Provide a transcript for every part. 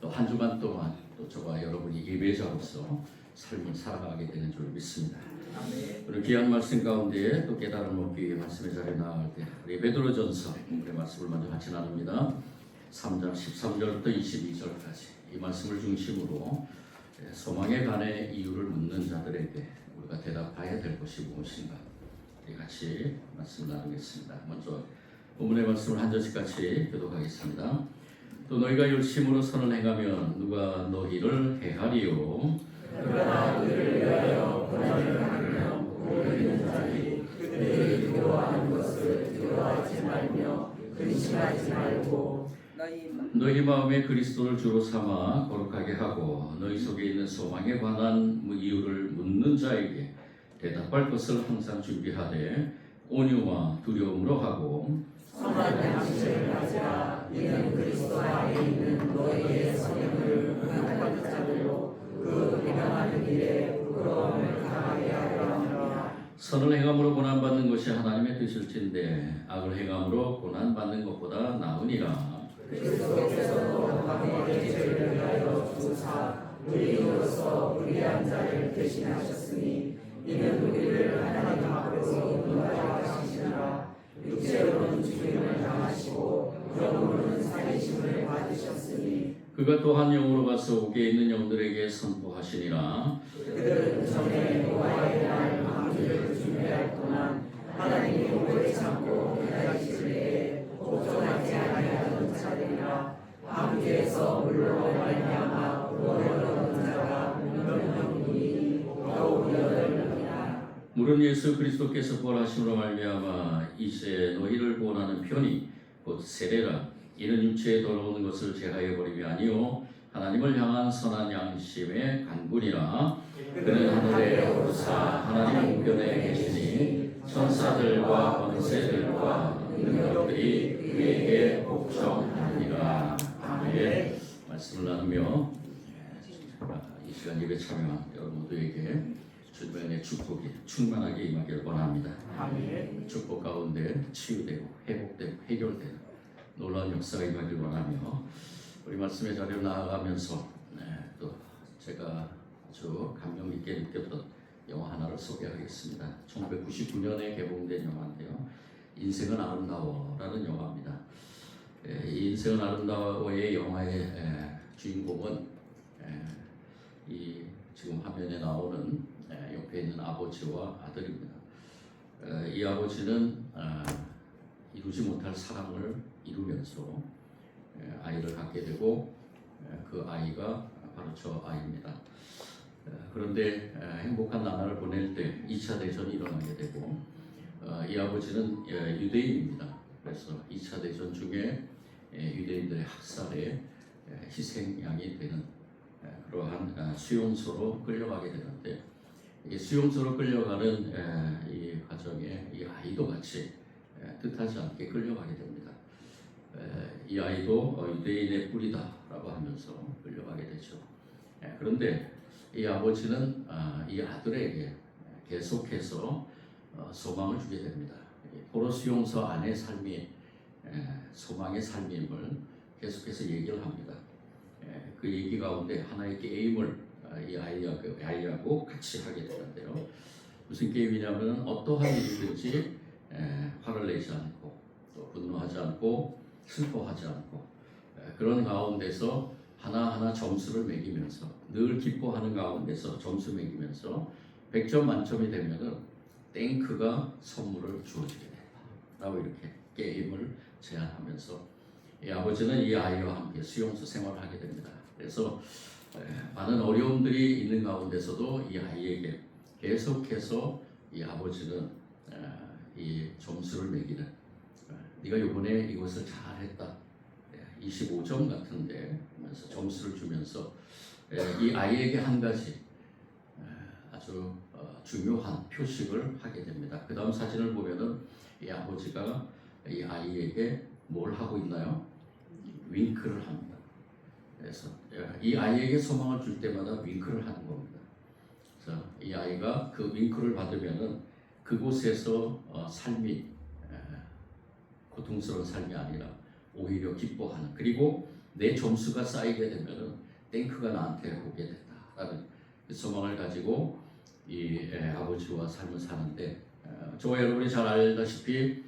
또 한 주간 동안 또 저와 여러분이 예배자로서 삶을 살아가게 되는 줄 믿습니다. 오늘 귀한 말씀 가운데 또 깨달음 얻기 위해 말씀의 자리에 나아갈 때 우리 베드로전서 오늘의 말씀을 먼저 같이 나눕니다. 3장 13절부터 22절까지 이 말씀을 중심으로 소망에 관해 이유를 묻는 자들에게 우리가 대답해야 될 것이 무엇인가 우리 같이 말씀 나누겠습니다. 먼저 본문의 말씀을 한 절씩 같이 교독하겠습니다. 또 너희가 열심으로 선을 행하면 누가 너희를 해하리요. 그러나 그를 위하여 고난을 하며 모르는 자들이 그들이 두려워하는 것을 두려워하지 말며 근심하지 말고 너희 마음에 그리스도를 주로 삼아 거룩하게 하고 너희 속에 있는 소망에 관한 이유를 묻는 자에게 대답할 것을 항상 준비하되 온유와 두려움으로 하고 선한 양식을 가지라. 이는 그리스도 안에 있는 너희의 성령을 응답하는 자들로 그 행함하는 일에 부끄러움을 당하게 하려 함이라. 선을 행함으로 고난받는 것이 하나님의 뜻일진데 악을 행함으로 고난받는 것보다 나으니라. 그리스도께서도 당신의 죄를 위하여 주사 의인으로서 불의한 자를 대신하셨으니 이는 우리를 하나님 앞에서 인도하게 하시느라. 육체로는 죽임을 당하시고 영으로는 살리심을 받으셨으니 그가 또한 영으로 가서 옥에 있는 영들에게 선포하시니라. 그들은 전에 노아의 날 방주를 준비할 동안 하나님이 오래 참고 기다리실 때에 복종하지 아니하던 자들이라. 방주에서 물로 말미암아 구원을 얻은 자가 몇 명이니 겨우 8명이라. 물은 예수 그리스도께서 부활하심으로 말미암아 이제 너희를 구원하는 편이 곧 세례라. 이는 육체에 돌아오는 것을 제하여 버림이 아니요 하나님을 향한 선한 양심의 간구니라. 그는 하늘에 오르사 하나님 우편에 계시니 천사들과 권세들과 능력들이 그에게 복종하니라. 아멘. 말씀을 나누며 이 시간 예배 참여한 여러분 모두에게 주님의 축복이 충만하게 임하기를 원합니다. 아멘. 축복 가운데 치유되고 회복되고 해결되는 놀라운 역사가 임하길 원하며 우리 말씀의 자리로 나아가면서 또 제가 아주 감명 깊게 느꼈던 영화 하나를 소개하겠습니다. 1999년에 개봉된 영화인데요. 인생은 아름다워라는 영화입니다. 이 인생은 아름다워의 영화의 주인공은 이 지금 화면에 나오는 옆에 있는 아버지와 아들입니다. 이 아버지는 이루지 못할 사랑을 이루면서 아이를 갖게 되고 그 아이가 바로 저 아이입니다. 그런데 행복한 나날을 보낼 때 2차 대전이 일어나게 되고 이 아버지는 유대인입니다. 그래서 2차 대전 중에 유대인들의 학살에 희생양이 되는 그러한 수용소로 끌려가게 되는데 이 수용소로 끌려가는 이 과정에 이 아이도 같이 뜻하지 않게 끌려가게 됩니다. 이 아이도 유대인의 뿌리다라고 하면서 끌려가게 되죠. 그런데 이 아버지는 이 아들에게 계속해서 소망을 주게 됩니다. 포로 수용소 안의 삶이 소망의 삶임을 계속해서 얘기를 합니다. 그 얘기 가운데 하나의 게임을 이 아이하고 같이 하게 되는데요. 무슨 게임이냐면 어떠한 일이든지 화를 내지 않고 또 분노하지 않고 슬퍼하지 않고 그런 가운데서 하나하나 점수를 매기면서 늘 기뻐하는 가운데서 점수 매기면서 100점 만점이 되면은 땡크가 선물을 주어지게 된다 라고 이렇게 게임을 제안하면서 이 아버지는 이 아이와 함께 수용소 생활을 하게 됩니다. 그래서 많은 어려움들이 있는 가운데서도 이 아이에게 계속해서 이 아버지는 이 점수를 매기는 네가 이번에 이것을 잘했다 25점 같은데 하면서 점수를 주면서 이 아이에게 한 가지 아주 중요한 표식을 하게 됩니다. 그 다음 사진을 보면은 이 아버지가 이 아이에게 뭘 하고 있나요? 윙크를 합니다. 그래서 이 아이에게 소망을 줄 때마다 윙크를 하는 겁니다. 그래서 이 아이가 그 윙크를 받으면은 그곳에서 삶이 고통스러운 삶이 아니라 오히려 기뻐하는, 그리고 내 점수가 쌓이게 되면은 땡크가 나한테 오게 된다라는 그 소망을 가지고 이 아버지와 삶을 사는데, 저와 여러분이 잘 알다시피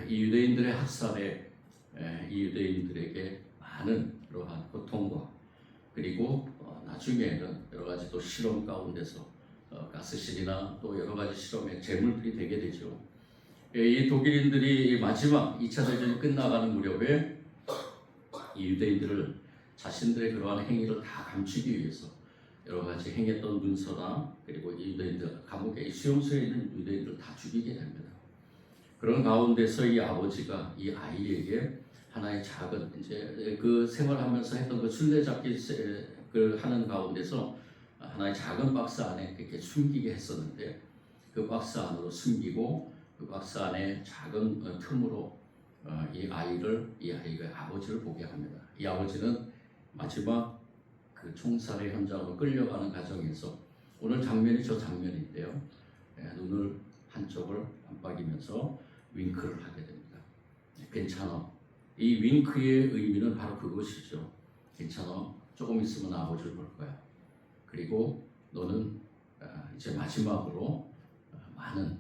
이 유대인들의 학살에 이 유대인들에게 많은 그러한 고통과, 그리고 나중에는 여러 가지 또 실험 가운데서 가스실이나 또 여러 가지 실험의 제물들이 되게 되죠. 이 독일인들이 마지막 2차 대전이 끝나가는 무렵에 이 유대인들을 자신들의 그러한 행위를 다 감추기 위해서 여러 가지 행했던 문서나, 그리고 이 유대인들 감옥에 수용소에 있는 유대인들을 다 죽이게 됩니다. 그런 가운데서 이 아버지가 이 아이에게 하나의 작은, 이제 그 생활하면서 했던 그 술래잡기 그 하는 가운데서 하나의 작은 박스 안에 그렇게 숨기게 했었는데, 그 박스 안으로 숨기고 그 박스 안에 작은 틈으로 이 아이가 아버지를 보게 합니다. 이 아버지는 마지막 그 총살의 현장으로 끌려가는 과정에서, 오늘 장면이 저 장면인데요, 눈을 한쪽을 깜빡이면서 윙크를 하게 됩니다. 괜찮아. 이 윙크의 의미는 바로 그것이죠. 괜찮아. 조금 있으면 아버지를 볼 거야. 그리고 너는 이제 마지막으로 많은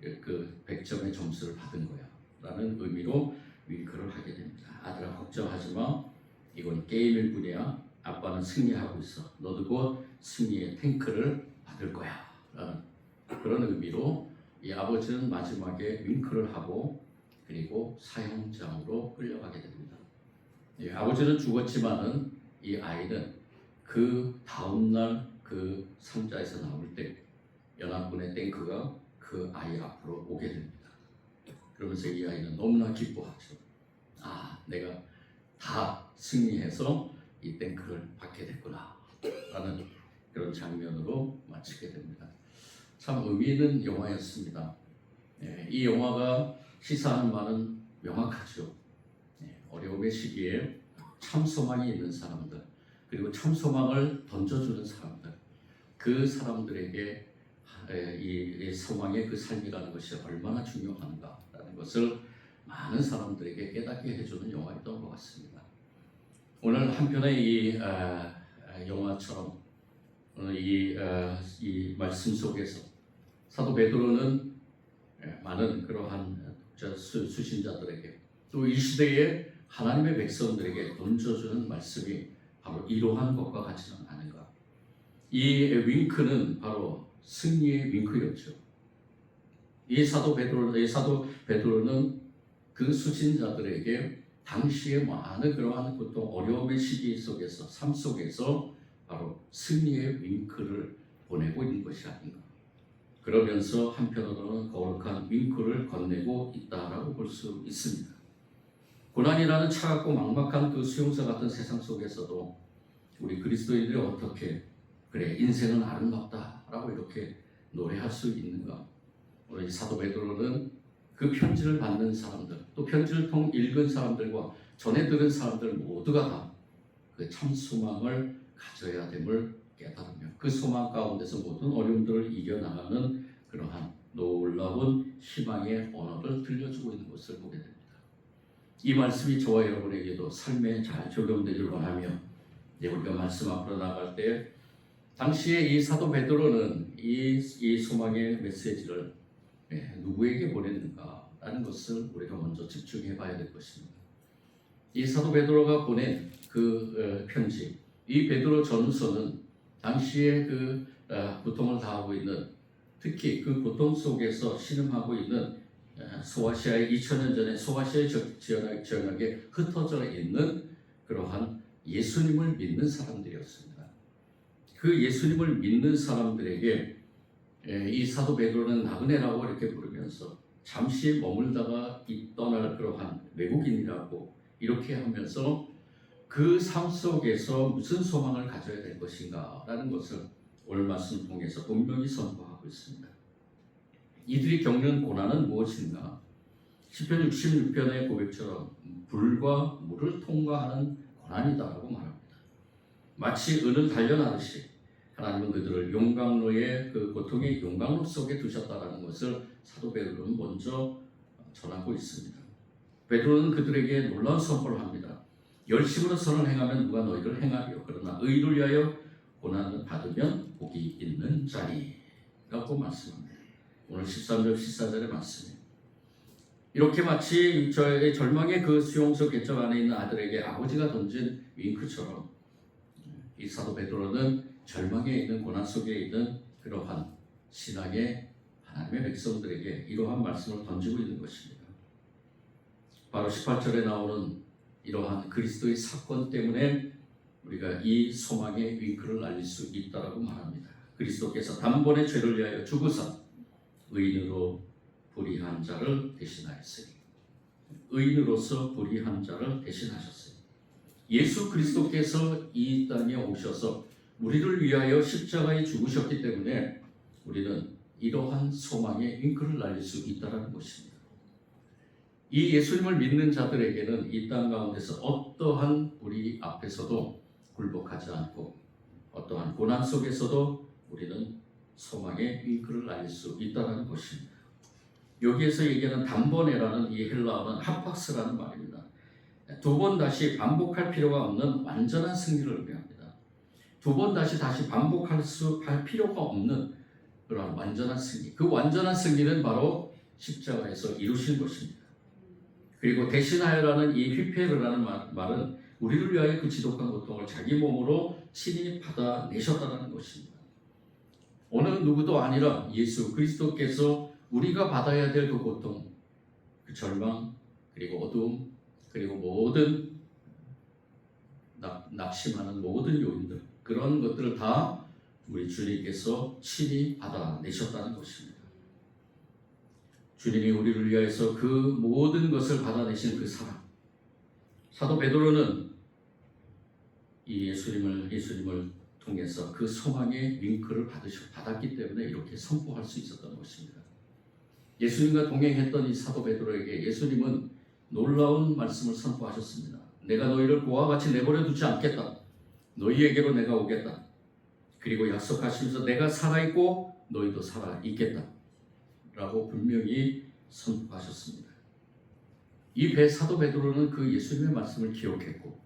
그 100점의 점수를 받은 거야 라는 의미로 윙크를 하게 됩니다. 아들아, 걱정하지 마. 이건 게임일 뿐이야. 아빠는 승리하고 있어. 너도 곧 승리의 탱크를 받을 거야 라는 그런 의미로 이 아버지는 마지막에 윙크를 하고, 그리고 사형장으로 끌려가게 됩니다. 아버지는 죽었지만은 이 아이는 그 다음날 그 상자에서 나올 때 연합군의 탱크가 그 아이 앞으로 오게 됩니다. 그러면서 이 아이는 너무나 기뻐하죠. 내가 다 승리해서 이 탱크를 받게 됐구나 라는 그런 장면으로 마치게 됩니다. 참 의미 있는 영화였습니다. 이 영화가 시사하는 바는 명확하죠. 어려움의 시기에 참 소망이 있는 사람들, 그리고 참 소망을 던져주는 사람들, 그 사람들에게 이 소망의 그 삶이라는 것이 얼마나 중요한가라는 것을 많은 사람들에게 깨닫게 해주는 영화였던 것 같습니다. 오늘 한편의 이 영화처럼 오늘 이 말씀 속에서 사도 베드로는 많은 그러한 수신자들에게, 또 이 시대의 하나님의 백성들에게 던져주는 말씀이 바로 이러한 것과 같지는 않은가. 이 윙크는 바로 승리의 윙크였죠. 이 사도 베드로는 그 수신자들에게 당시에 많은 그러한 고통, 어려움의 시기 속에서, 삶 속에서 바로 승리의 윙크를 보내고 있는 것이 아닌가. 그러면서 한편으로는 거룩한 윙크를 건네고 있다라고 볼 수 있습니다. 고난이라는 차갑고 막막한 그 수용소 같은 세상 속에서도 우리 그리스도인들이 어떻게 그래 인생은 아름답다라고 이렇게 노래할 수 있는가. 우리 사도 베드로는 그 편지를 받는 사람들, 또 편지를 읽은 사람들과 전해 들은 사람들 모두가 다 그 참 소망을 가져야 됨을 깨달으며 그 소망 가운데서 모든 어려움들을 이겨나가는 그러한 놀라운 희망의 언어를 들려주고 있는 것을 보게 됩니다. 이 말씀이 저와 여러분에게도 삶에 잘 적용되길 원하며, 우리가 말씀 앞으로 나갈 때 당시에 이 사도 베드로는 이 소망의 메시지를 누구에게 보냈는가라는 것을 우리가 먼저 집중해 봐야 될 것입니다. 이 사도 베드로가 보낸 그 편지, 이 베드로 전서는 당시에 그 고통을 당하고 있는, 특히 그 고통 속에서 신음하고 있는 소아시아의 2000년 전에 소아시아의 지역에 흩어져 있는 그러한 예수님을 믿는 사람들이었습니다. 그 예수님을 믿는 사람들에게 이 사도 베드로는 나그네라고 이렇게 부르면서 잠시 머물다가 떠날 그러한 외국인이라고 이렇게 하면서 그 삶 속에서 무슨 소망을 가져야 될 것인가 라는 것을 오늘 말씀 통해서 분명히 선포하고 있습니다. 이들이 겪는 고난은 무엇인가? 시편 66편의 고백처럼 불과 물을 통과하는 고난이다라고 말합니다. 마치 은을 단련하듯이 하나님은 그들을 용광로의 그 고통의 용광로 속에 두셨다라는 것을 사도 베드로는 먼저 전하고 있습니다. 베드로는 그들에게 놀라운 선포를 합니다. 열심으로 선을 행하면 누가 너희를 행하리요. 그러나 의를 위하여 고난을 받으면 복이 있는 자리라고 말씀합니다. 오늘 13절 14절의 말씀이에요. 이렇게 마치 저의 절망의 그 수용소 갯적 안에 있는 아들에게 아버지가 던진 윙크처럼 이 사도 베드로는 절망에 있는 고난 속에 있는 그러한 신앙의 하나님의 백성들에게 이러한 말씀을 던지고 있는 것입니다. 바로 18절에 나오는 이러한 그리스도의 사건 때문에 우리가 이 소망의 윙크를 날릴 수 있다라고 말합니다. 그리스도께서 단번에 죄를 위하여 죽으사 의인으로 불의한 자를 대신하였으니, 의인으로서 불의한 자를 대신하셨어요. 예수 그리스도께서 이 땅에 오셔서 우리를 위하여 십자가에 죽으셨기 때문에 우리는 이러한 소망의 윙크를 날릴 수 있다는 것입니다. 이 예수님을 믿는 자들에게는 이 땅 가운데서 어떠한 우리 앞에서도 굴복하지 않고 어떠한 고난 속에서도 우리는 소망의 윙크를 날릴 수 있다는 것입니다. 여기에서 얘기하는 단번에라는 이 헬라어는 하팍스라는 말입니다. 두 번 다시 반복할 필요가 없는 완전한 승리를 의미합니다. 두 번 다시 반복할 필요가 없는 그런 완전한 승리. 그 완전한 승리는 바로 십자가에서 이루신 것입니다. 그리고 대신하여라는 이 휘페르라는 말은 우리를 위하여 그 지독한 고통을 자기 몸으로 친히 받아내셨다는 것입니다. 어느 누구도 아니라 예수 그리스도께서 우리가 받아야 될 그 고통, 그 절망, 그리고 어두움, 그리고 모든 낙심하는 모든 요인들, 그런 것들을 다 우리 주님께서 친히 받아내셨다는 것입니다. 주님이 우리를 위하여서 그 모든 것을 받아내신 그 사랑. 사도 베드로는 이 예수님을 통해서 그 소망의 윙크를 받았기 때문에 이렇게 선포할 수 있었던 것입니다. 예수님과 동행했던 이 사도 베드로에게 예수님은 놀라운 말씀을 선포하셨습니다. 내가 너희를 고와 같이 내버려 두지 않겠다. 너희에게로 내가 오겠다. 그리고 약속하시면서 내가 살아있고 너희도 살아있겠다 라고 분명히 선포하셨습니다. 이 사도 베드로는 그 예수님의 말씀을 기억했고,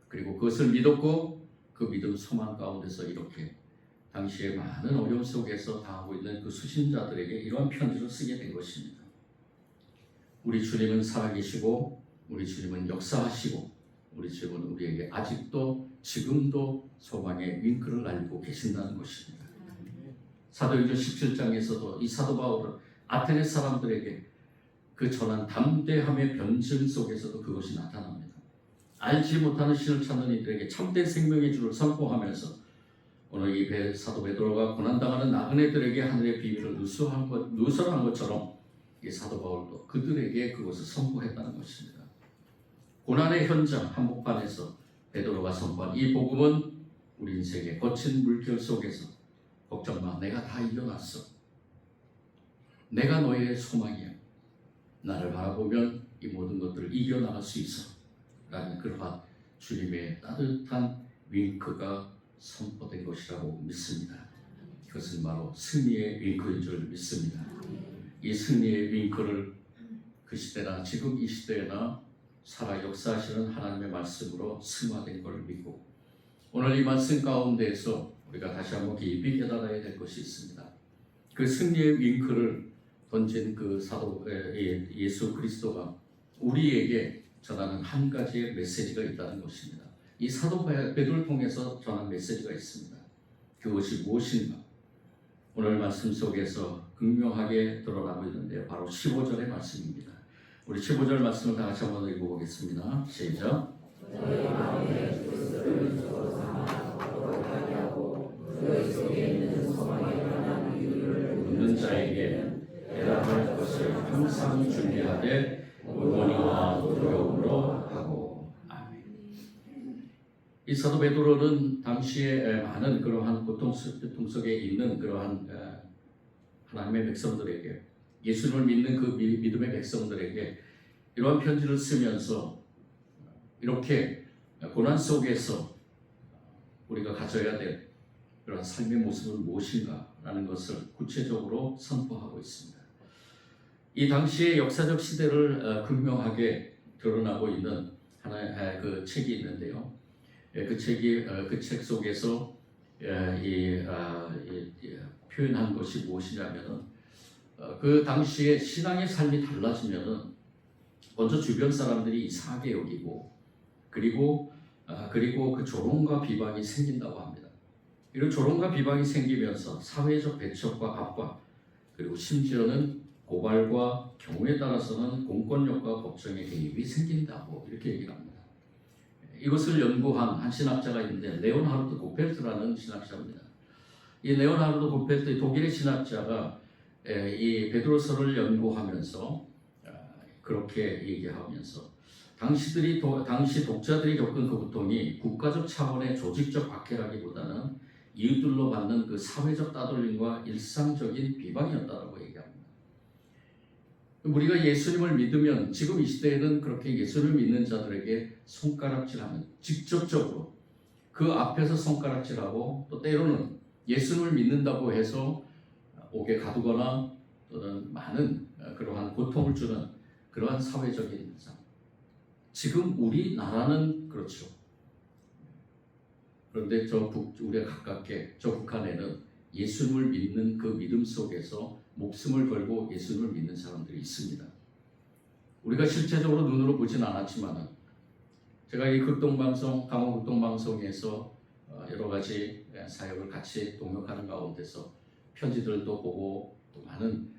그리고 그것을 믿었고, 그 믿음 소망 가운데서 이렇게 당시에 많은 어려움 속에서 당하고 있는 그 수신자들에게 이러한 편지를 쓰게 된 것입니다. 우리 주님은 살아계시고, 우리 주님은 역사하시고, 우리 주님은 우리에게 아직도 지금도 소망의 윙크를 날리고 계신다는 것입니다. 사도행전 17장에서도 이 사도 바울은 아테네 사람들에게 그 전한 담대함의 변증 속에서도 그것이 나타납니다. 알지 못하는 신을 찾는 이들에게 참된 생명의 주를 선포하면서 오늘 이 사도 베드로가 고난당하는 나그네들에게 하늘의 비밀을 누설한 것처럼 이 사도 바울도 그들에게 그것을 선포했다는 것입니다. 고난의 현장 한복판에서 베드로가 선포한 이 복음은 우리 인생의 거친 물결 속에서 걱정 마, 내가 다 이겨놨어. 내가 너의 소망이야. 나를 바라보면 이 모든 것들을 이겨나갈 수 있어. 라는 그러한 주님의 따뜻한 윙크가 선포된 것이라고 믿습니다. 그것은 바로 승리의 윙크인 줄 믿습니다. 이 승리의 윙크를 그 시대나 지금 이 시대나 살아 역사하시는 하나님의 말씀으로 승화된 것을 믿고, 오늘 이 말씀 가운데에서 우리가 다시 한번 깊이 깨달아야 될 것이 있습니다. 그 승리의 윙크를 던진 그 사도 예수 그리스도가 우리에게 전하는 한 가지의 메시지가 있다는 것입니다. 이 사도 베드로를 통해서 전한 메시지가 있습니다. 그것이 무엇인가? 오늘 말씀 속에서 극명하게 드러나고 있는데요. 바로 15절의 말씀입니다. 우리 15절 말씀을 다 같이 한번 읽어보겠습니다. 시작. 너희 마음에 그리스도를 주로 삼아 거룩하게 하고 너희 속에 있는 소망에 관한 이유를 묻는 자에게는 대답할 것을 항상 준비하되 의원이와 두려움으로 하고. 아멘. 이 사도 베드로는 당시에 많은 그러한 고통 속에 있는 그러한 하나님의 백성들에게, 예수님을 믿는 그 믿음의 백성들에게 이러한 편지를 쓰면서 이렇게 고난 속에서 우리가 가져야 될 그런 삶의 모습은 무엇인가라는 것을 구체적으로 선포하고 있습니다. 이 당시의 역사적 시대를 극명하게 드러나고 있는 하나 그 책이 있는데요. 그 책 속에서 표현한 것이 무엇이냐면은 그 당시에 신앙의 삶이 달라지면은 먼저 주변 사람들이 이상하게 여기고 그리고 그 조롱과 비방이 생긴다고 합니다. 이런 조롱과 비방이 생기면서 사회적 배척과 압박 그리고 심지어는 고발과 경우에 따라서는 공권력과 법정의 개입이 생긴다고 이렇게 얘기를 합니다. 이것을 연구한 한 신학자가 있는데 레오나르도 고펠트라는 신학자입니다. 이 레오나르도 고펠트 독일의 신학자가 이 베드로서를 연구하면서 그렇게 얘기하면서 당시 독자들이 겪은 그 고통이 국가적 차원의 조직적 박해라기보다는 이웃들로 받는 그 사회적 따돌림과 일상적인 비방이었다고 얘기합니다. 우리가 예수님을 믿으면 지금 이 시대에는 그렇게 예수를 믿는 자들에게 손가락질하면 직접적으로 그 앞에서 손가락질하고 또 때로는 예수님을 믿는다고 해서 옥에 가두거나 또는 많은 그러한 고통을 주는 그러한 사회적인 상. 지금 우리나라는 그렇죠. 그런데 우리가 가깝게 저 북한에는 예수님을 믿는 그 믿음 속에서 목숨을 걸고 예수님을 믿는 사람들이 있습니다. 우리가 실제적으로 눈으로 보진 않았지만은 제가 이 극동방송, 강원 극동방송에서 여러 가지 사역을 같이 동역하는 가운데서 편지들도 보고 또 많은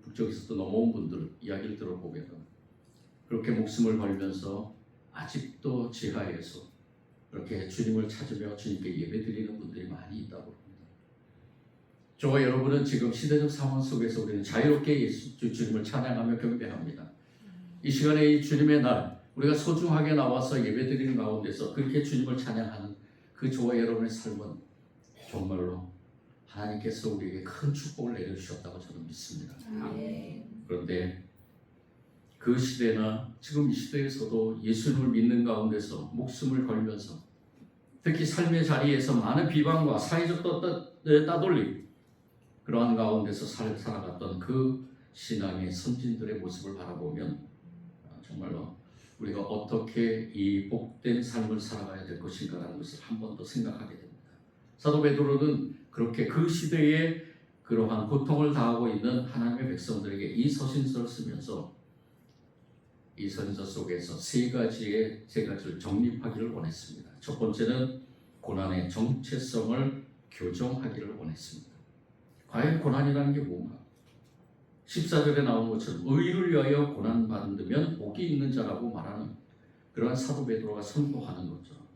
북쪽에서 또 넘어온 분들 이야기를 들어보면 그렇게 목숨을 걸면서 아직도 지하에서 그렇게 주님을 찾으며 주님께 예배드리는 분들이 많이 있다고 합니다. 저와 여러분은 지금 시대적 상황 속에서 우리는 자유롭게 주님을 찬양하며 경배합니다. 이 시간에 이 주님의 날 우리가 소중하게 나와서 예배드리는 가운데서 그렇게 주님을 찬양하는 그 저와 여러분의 삶은 정말로 하나님께서 우리에게 큰 축복을 내려주셨다고 저는 믿습니다. 그런데 그 시대나 지금 이 시대에서도 예수님을 믿는 가운데서 목숨을 걸면서 특히 삶의 자리에서 많은 비방과 사회적 따돌림 그러한 가운데서 살아갔던 그 신앙의 선진들의 모습을 바라보면 정말로 우리가 어떻게 이 복된 삶을 살아가야 될 것인가라는 것을 한 번 더 생각하게 됩니다. 사도 베드로는 그렇게 그 시대에 그러한 고통을 당하고 있는 하나님의 백성들에게 이 서신서를 쓰면서 이 서신서 속에서 세 가지를 정립하기를 원했습니다. 첫 번째는 고난의 정체성을 교정하기를 원했습니다. 과연 고난이라는 게 뭔가? 14절에 나온 것처럼 의를 위하여 고난받으면 복이 있는 자라고 말하는 그러한 사도 베드로가 선포하는 것처럼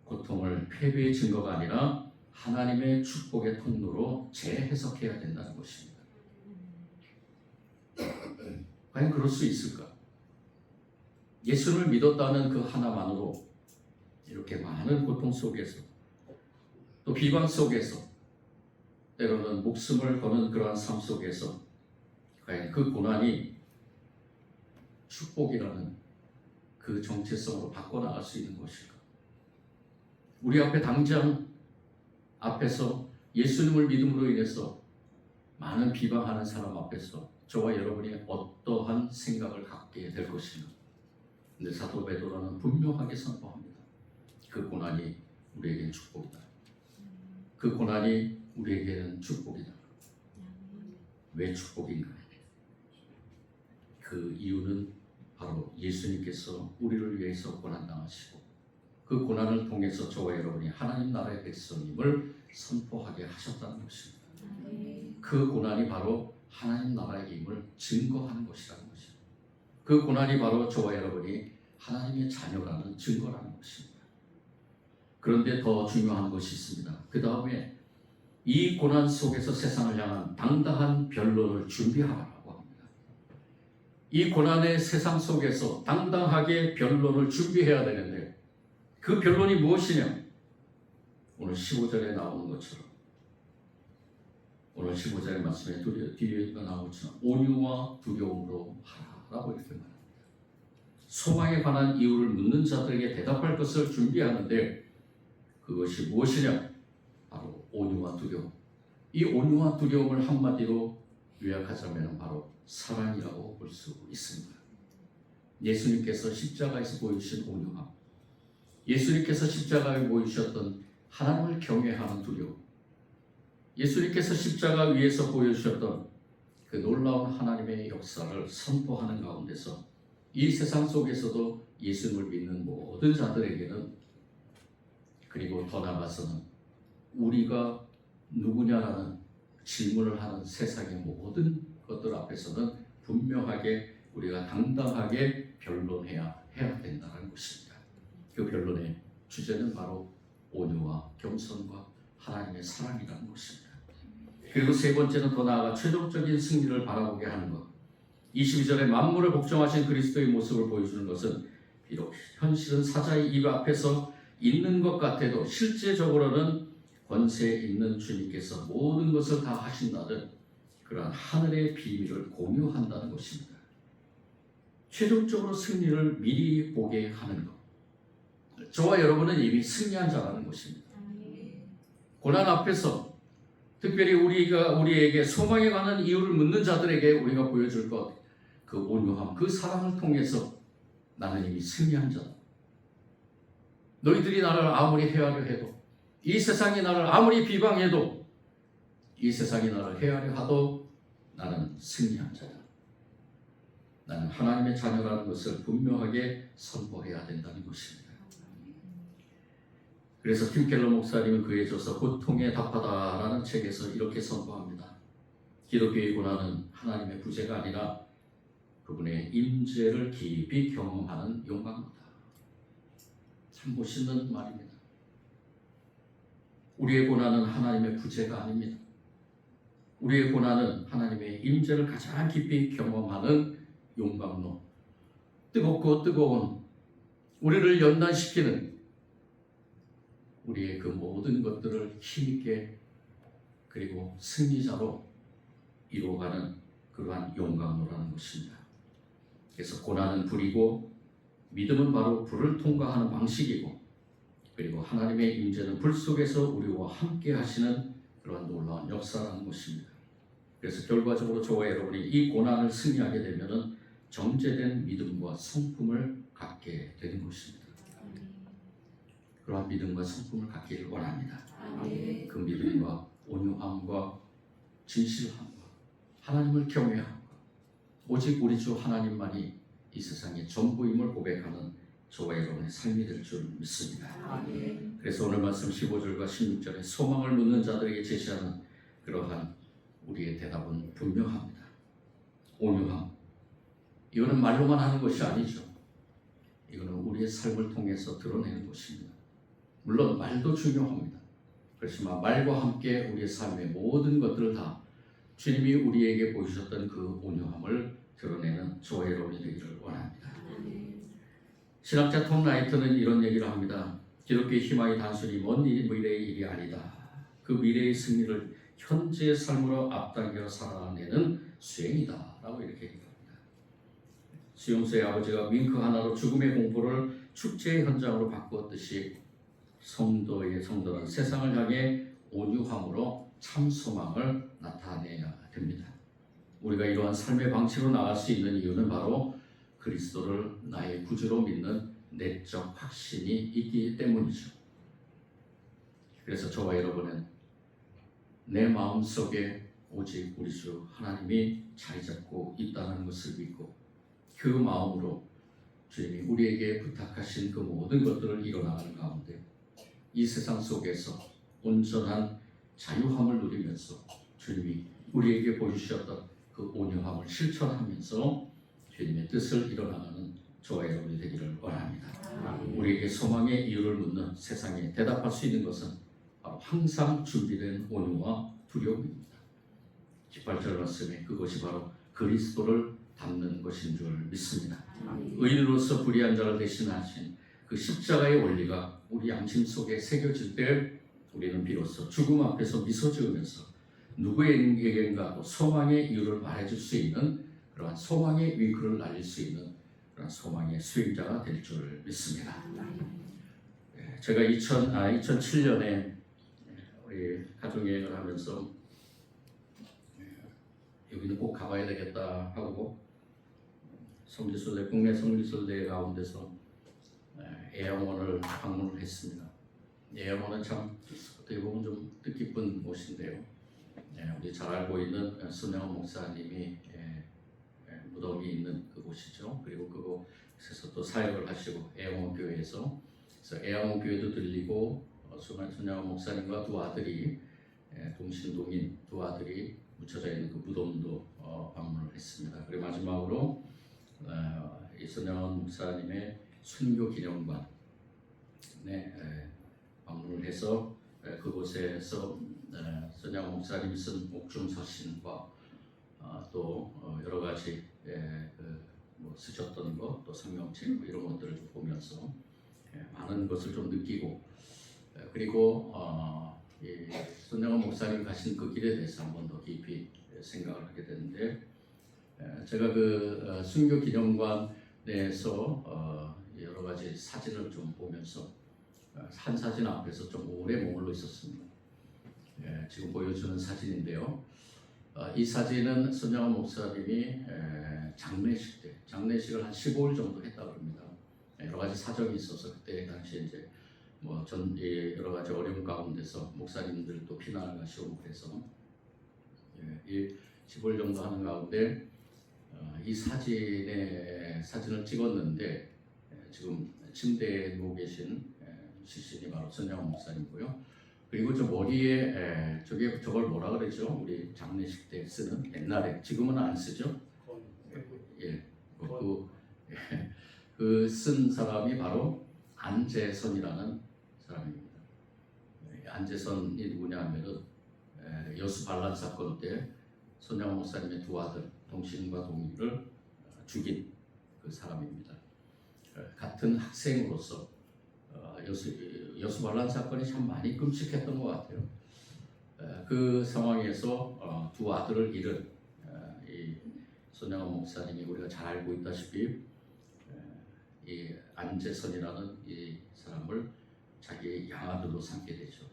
고통을 패배의 증거가 아니라 하나님의 축복의 통로로 재해석해야 된다는 것입니다. 과연 그럴 수 있을까? 예수를 믿었다는 그 하나만으로 이렇게 많은 고통 속에서 또 비방 속에서 때로는 목숨을 거는 그러한 삶 속에서 과연 그 고난이 축복이라는 그 정체성으로 바꿔나갈 수 있는 것일까? 우리 앞에 당장 앞에서 예수님을 믿음으로 인해서 많은 비방하는 사람 앞에서 저와 여러분이 어떠한 생각을 갖게 될 것인가? 근데 사도 베드로는 분명하게 선포합니다. 그 고난이 우리에게는 축복이다. 그 고난이 우리에게는 축복이다. 왜 축복인가? 그 이유는 바로 예수님께서 우리를 위해서 고난당하시고 그 고난을 통해서 저와 여러분이 하나님 나라의 백성임을 선포하게 하셨다는 것입니다. 그 고난이 바로 하나님 나라의 힘을 증거하는 것이라는 것입니다. 그 고난이 바로 저와 여러분이 하나님의 자녀라는 증거라는 것입니다. 그런데 더 중요한 것이 있습니다. 그 다음에 이 고난 속에서 세상을 향한 당당한 변론을 준비하라고 합니다. 이 고난의 세상 속에서 당당하게 변론을 준비해야 되는데 그 변론이 무엇이냐? 오늘 15절에 나오는 것처럼 오늘 15절의 말씀에 뒤에 나온 것처럼 온유와 두려움으로 하라라고 이렇게 말합니다. 소망에 관한 이유를 묻는 자들에게 대답할 것을 준비하는데 그것이 무엇이냐? 바로 온유와 두려움. 이 온유와 두려움을 한마디로 요약하자면 바로 사랑이라고 볼 수 있습니다. 예수님께서 십자가에서 보여주신 온유함, 예수님께서 십자가에 보여주셨던 하나님을 경외하는 두려움, 예수님께서 십자가 위에서 보여주셨던 그 놀라운 하나님의 역사를 선포하는 가운데서 이 세상 속에서도 예수님을 믿는 모든 자들에게는, 그리고 더 나아가서는 우리가 누구냐라는 질문을 하는 세상의 모든 것들 앞에서는 분명하게 우리가 당당하게 변론해야 된다는 것입니다. 그 변론의 주제는 바로 온유와 겸손과 하나님의 사랑이라는 것입니다. 그리고 세 번째는 더 나아가 최종적인 승리를 바라보게 하는 것. 22절에 만물을 복종하신 그리스도의 모습을 보여주는 것은 비록 현실은 사자의 입 앞에서 있는 것 같아도 실제적으로는 권세 있는 주님께서 모든 것을 다 하신다는 그러한 하늘의 비밀을 공유한다는 것입니다. 최종적으로 승리를 미리 보게 하는 것. 저와 여러분은 이미 승리한 자라는 것입니다. 고난 앞에서 특별히 우리에게 소망에 관한 이유를 묻는 자들에게 우리가 보여줄 것, 그 온유함, 그 사랑을 통해서 나는 이미 승리한 자다. 너희들이 나를 아무리 헤아려 해도, 이 세상이 나를 아무리 비방해도, 이 세상이 나를 헤아려 하도 나는 승리한 자다. 나는 하나님의 자녀라는 것을 분명하게 선포해야 된다는 것입니다. 그래서 팀 켈러 목사님은 그에 져서 고통에 답하다라는 책에서 이렇게 선포합니다. 기독교의 고난은 하나님의 부재가 아니라 그분의 임재를 깊이 경험하는 영광이다. 참 멋있는 말입니다. 우리의 고난은 하나님의 부재가 아닙니다. 우리의 고난은 하나님의 임재를 가장 깊이 경험하는 용광로, 뜨겁고 뜨거운 우리를 연단시키는 우리의 그 모든 것들을 힘있게 그리고 승리자로 이루어가는 그러한 용광로라는 것입니다. 그래서 고난은 불이고 믿음은 바로 불을 통과하는 방식이고, 그리고 하나님의 임재는 불 속에서 우리와 함께 하시는 그러한 놀라운 역사라는 것입니다. 그래서 결과적으로 저와 여러분이 이 고난을 승리하게 되면은 정제된 믿음과 성품을 갖게 되는 것입니다. 그러한 믿음과 성품을 갖기를 원합니다. 그 믿음과 온유함과 진실함과 하나님을 경외함과 오직 우리 주 하나님만이 이 세상의 전부임을 고백하는 저와 여러분의 삶이 될 줄 믿습니다. 그래서 오늘 말씀 15절과 16절에 소망을 묻는 자들에게 제시하는 그러한 우리의 대답은 분명합니다. 온유함. 이거는 말로만 하는 것이 아니죠. 이거는 우리의 삶을 통해서 드러내는 것입니다. 물론 말도 중요합니다. 그렇지만 말과 함께 우리의 삶의 모든 것들을 다 주님이 우리에게 보여주셨던 그 온유함을 드러내는 저와 여러분이 되기를 원합니다. 신학자 톰 라이트는 이런 얘기를 합니다. 기독교의 희망이 단순히 먼 미래의 일이 아니다. 그 미래의 승리를 현재의 삶으로 앞당겨 살아내는 수행이다 라고 이렇게 얘기합니다. 수용소의 아버지가 윙크 하나로 죽음의 공포를 축제의 현장으로 바꾸었듯이 성도는 세상을 향해 온유함으로 참 소망을 나타내야 됩니다. 우리가 이러한 삶의 방식으로 나갈 수 있는 이유는 바로 그리스도를 나의 구주로 믿는 내적 확신이 있기 때문이죠. 그래서 저와 여러분은 내 마음속에 오직 우리 주 하나님이 자리 잡고 있다는 것을 믿고 그 마음으로 주님이 우리에게 부탁하신 그 모든 것들을 이뤄나가는 가운데 이 세상 속에서 온전한 자유함을 누리면서 주님이 우리에게 보여주셨던 그 온유함을 실천하면서 주님의 뜻을 이뤄나가는 저와 여러분이 되기를 원합니다. 우리에게 소망의 이유를 묻는 세상에 대답할 수 있는 것은 바로 항상 준비된 온유와 두려움입니다. 18절 말씀에 그것이 바로 그리스도를 닮는 것인 줄 믿습니다. 의인으로서 불의한 자를 대신하신 그 십자가의 원리가 우리 양심 속에 새겨질 때 우리는 비로소 죽음 앞에서 미소 지으면서 누구에게인가 소망의 이유를 말해줄 수 있는 그러한 소망의 윙크를 날릴 수 있는 그런 소망의 수행자가 될 줄 믿습니다. 제가 2007년에 우리 가족여행을 하면서 여기는 꼭 가봐야 되겠다 하고 성지순례 국내 성지순례 가운데서 애양원을 방문을 했습니다. 애양원은 참 어떻게 보면 좀 뜻깊은 곳인데요. 우리 잘 알고 있는 손영원 목사님이 무덤이 있는 그곳이죠. 그리고 그곳에서 또 사역을 하시고 애양원 교회에서 그래서 애양원 교회도 들리고 손영원 목사님과 두 아들이 동신동인 두 아들이 묻혀져 있는 그 무덤도 방문을 했습니다. 그리고 마지막으로 이 손영원 목사님의 순교 기념관에 방문을 해서 그곳에서 손영원 목사님이 쓴 옥중 서신과 또 여러 가지 뭐 쓰셨던 것, 또 성경책 뭐 이런 것들을 좀 보면서 많은 것을 좀 느끼고 그리고 이 손영원 목사님 가신 그 길에 대해서 한 번 더 깊이 생각을 하게 되는데 제가 그 순교 기념관에서 여러 가지 사진을 좀 보면서 한 사진 앞에서 좀 오래 머물러 있었습니다. 지금 보여주는 사진인데요. 이 사진은 손영원 목사님이 장례식 때 장례식을 한 15일 정도 했다고 합니다. 여러 가지 사정이 있어서 그때 당시에 이제 뭐 여러 가지 어려움 가운데서 목사님들도 피난을 가시고 그래서 이 15일 정도 하는 가운데 이 사진을 찍었는데 지금 침대에 누워 계신 시신이 바로 손영원 목사님이고요. 그리고 저 머리에 저걸 뭐라 그러죠? 우리 장례식 때 쓰는 옛날에 지금은 안 쓰죠? 그 쓴 사람이 바로 안재선이라는 사람입니다. 안재선이 누구냐 하면은 여수 반란 사건 때 손영원 목사님의 두 아들 동신과 동희를 죽인 그 사람입니다. 같은 학생으로서 여수 반란 사건이 참 많이 끔찍했던 것 같아요. 그 상황에서 두 아들을 잃은 이 손영원 목사님이 우리가 잘 알고 있다시피 이 안재선이라는 이 사람을 자기의 양아들로 삼게 되죠.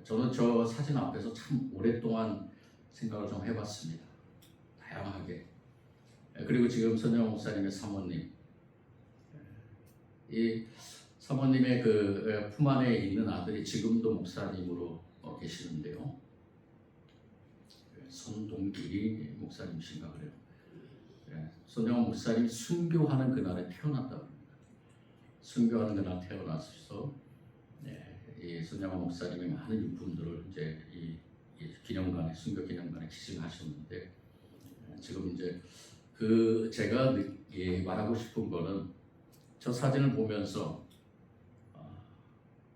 저는 저 사진 앞에서 참 오랫동안 생각을 좀 해봤습니다. 다양하게. 그리고 지금 손영원 목사님의 사모님, 이 사모님의 그 품 안에 있는 아들이 지금도 목사님으로 계시는데요. 손동길이 목사님이신가 그래요. 손영원 목사님이 순교하는 그날에 태어났다고 합니다. 순교하는 그날 태어나서 이 손영원 목사님이 많은 유품들을 이제 이 기념관에 순교 기념관에 기증하셨는데 지금 이제 제가 말하고 싶은 거는 저 사진을 보면서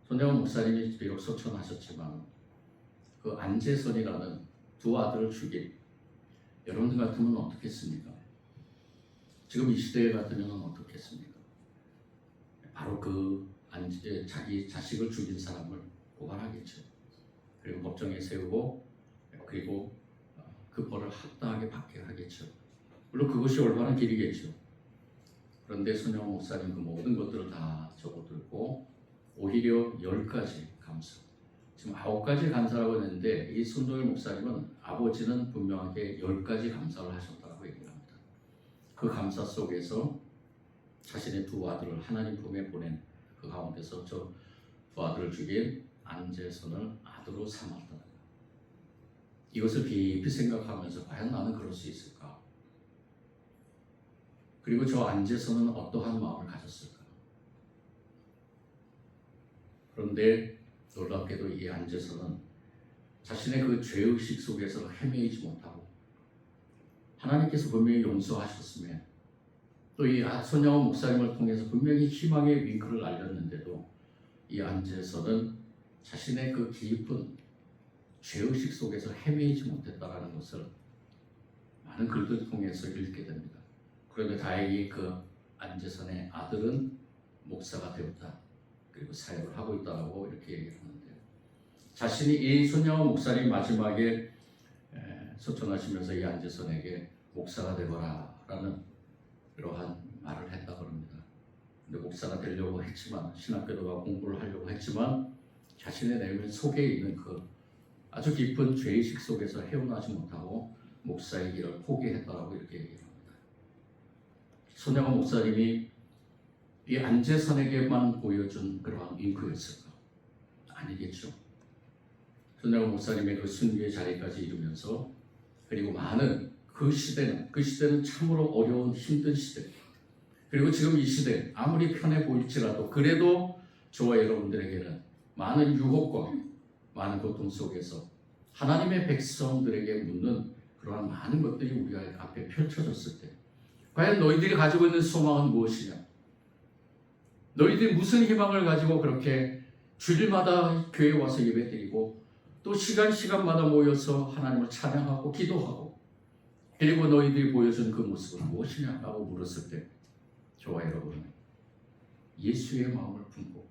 손영원 목사님이 비록 소천하셨지만 그 안재선이라는 두 아들을 죽인 여러분들 같으면 어떻겠습니까? 지금 이 시대에 같으면 어떻겠습니까? 바로 자기 자식을 죽인 사람을 고발하겠죠. 그리고 법정에 세우고 그리고 그 벌을 합당하게 받게 하겠죠. 물론 그것이 올바른 길이겠죠. 그런데 손영원 목사님 그 모든 것들을 다 접어들고 오히려 10가지 감사, 지금 9가지 감사라고 했는데 이 손동일 목사님은 아버지는 분명하게 10가지 감사를 하셨다고 얘기를 합니다. 그 감사 속에서 자신의 두 아들을 하나님 품에 보낸 그 가운데서 저 두 아들을 죽인 안재선을 아들로 삼았다는 것. 이것을 깊이 생각하면서 과연 나는 그럴 수 있을까? 그리고 저 안재선은 어떠한 마음을 가졌을까? 그런데 놀랍게도 이 안재선은 자신의 그 죄의식 속에서 헤매이지 못하고 하나님께서 분명히 용서하셨으며 또 이 손영원 목사님을 통해서 분명히 희망의 윙크를 알렸는데도 이 안재선은 자신의 그 깊은 죄의식 속에서 헤매이지 못했다라는 것을 많은 글들 통해서 읽게 됩니다. 그런데 다행히 그 안재선의 아들은 목사가 되었다. 그리고 사역을 하고 있다라고 이렇게 얘기를 하는데요. 자신이 이 손영원 목사님 마지막에 소천하시면서 이 안재선에게 목사가 되거라라는 그러한 말을 했다고 합니다. 근데 목사가 되려고 했지만 신학교도 가고 공부를 하려고 했지만 자신의 내면 속에 있는 그 아주 깊은 죄의식 속에서 헤어나지 못하고 목사의 길을 포기했다라고 이렇게 얘기를 합니다. 손영호 목사님이 이 안재선에게만 보여준 그러한 잉크였을까? 아니겠죠. 손영호 목사님의 그 순교의 자리까지 이루면서 그리고 많은 그 시대는 참으로 어려운 힘든 시대. 그리고 지금 이 시대 아무리 편해 보일지라도 그래도 저와 여러분들에게는 많은 유혹과 많은 고통 속에서 하나님의 백성들에게 묻는 그러한 많은 것들이 우리가 앞에 펼쳐졌을 때 과연 너희들이 가지고 있는 소망은 무엇이냐? 너희들이 무슨 희망을 가지고 그렇게 주일마다 교회에 와서 예배드리고 또 시간마다 모여서 하나님을 찬양하고 기도하고 그리고 너희들이 보여준 그 모습은 무엇이냐라고 물었을 때 저와 여러분은 예수의 마음을 품고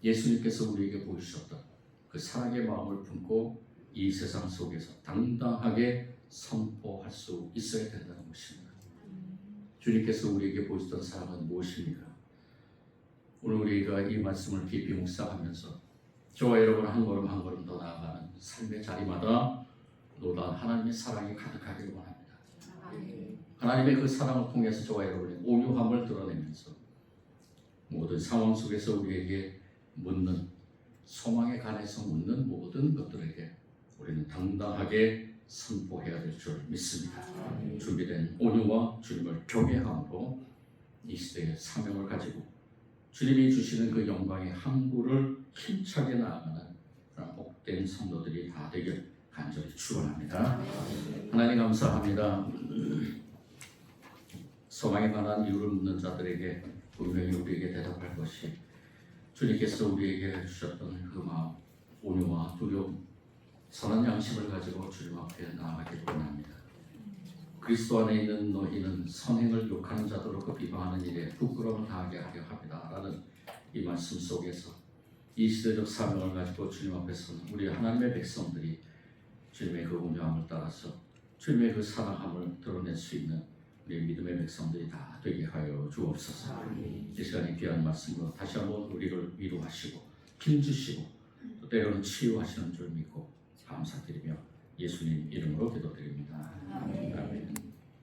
예수님께서 우리에게 보여주셨던 그 사랑의 마음을 품고 이 세상 속에서 당당하게 선포할 수 있어야 된다는 것입니다. 주님께서 우리에게 보여주던 사랑은 무엇입니까? 오늘 우리가 이 말씀을 깊이 묵상하면서 저와 여러분 한 걸음 한 걸음 더 나아가는 삶의 자리마다 노란 하나님의 사랑이 가득하기를 원합니다. 하나님의 그 사랑을 통해서 저와 여러분의 온유함을 드러내면서 모든 상황 속에서 우리에게 묻는 소망에 관해서 묻는 모든 것들에게 우리는 당당하게 선포해야 될 줄 믿습니다. 준비된 온유와 주님을 경외함으로 이 시대의 사명을 가지고 주님이 주시는 그 영광의 항구를 힘차게 나아가는 그런 복된 성도들이 다 되길 간절히 축원합니다. 하나님 감사합니다. 소망에 관한 이유를 묻는 자들에게 분명히 우리에게 대답할 것이 주님께서 우리에게 주셨던 그 마음, 온유와 두려움, 선한 양심을 가지고 주님 앞에 나아가기를 원합니다. 그리스도 안에 있는 너희는 선행을 욕하는 자들로 그 비방하는 일에 부끄러움을 당하게 하려 합니다. 라는 이 말씀 속에서 이 시대적 사명을 가지고 주님 앞에 서는 우리 하나님의 백성들이 주님의 그 온유함을 따라서 주님의 그 사랑함을 드러낼 수 있는 우리 믿음의 백성들이 다 되게 하여 주옵소서. 이 시간에 귀한 말씀으로 다시 한번 우리를 위로하시고 힘주시고 또 때로는 치유하시는 줄 믿고 감사드리며 예수님 이름으로 기도드립니다. 아멘.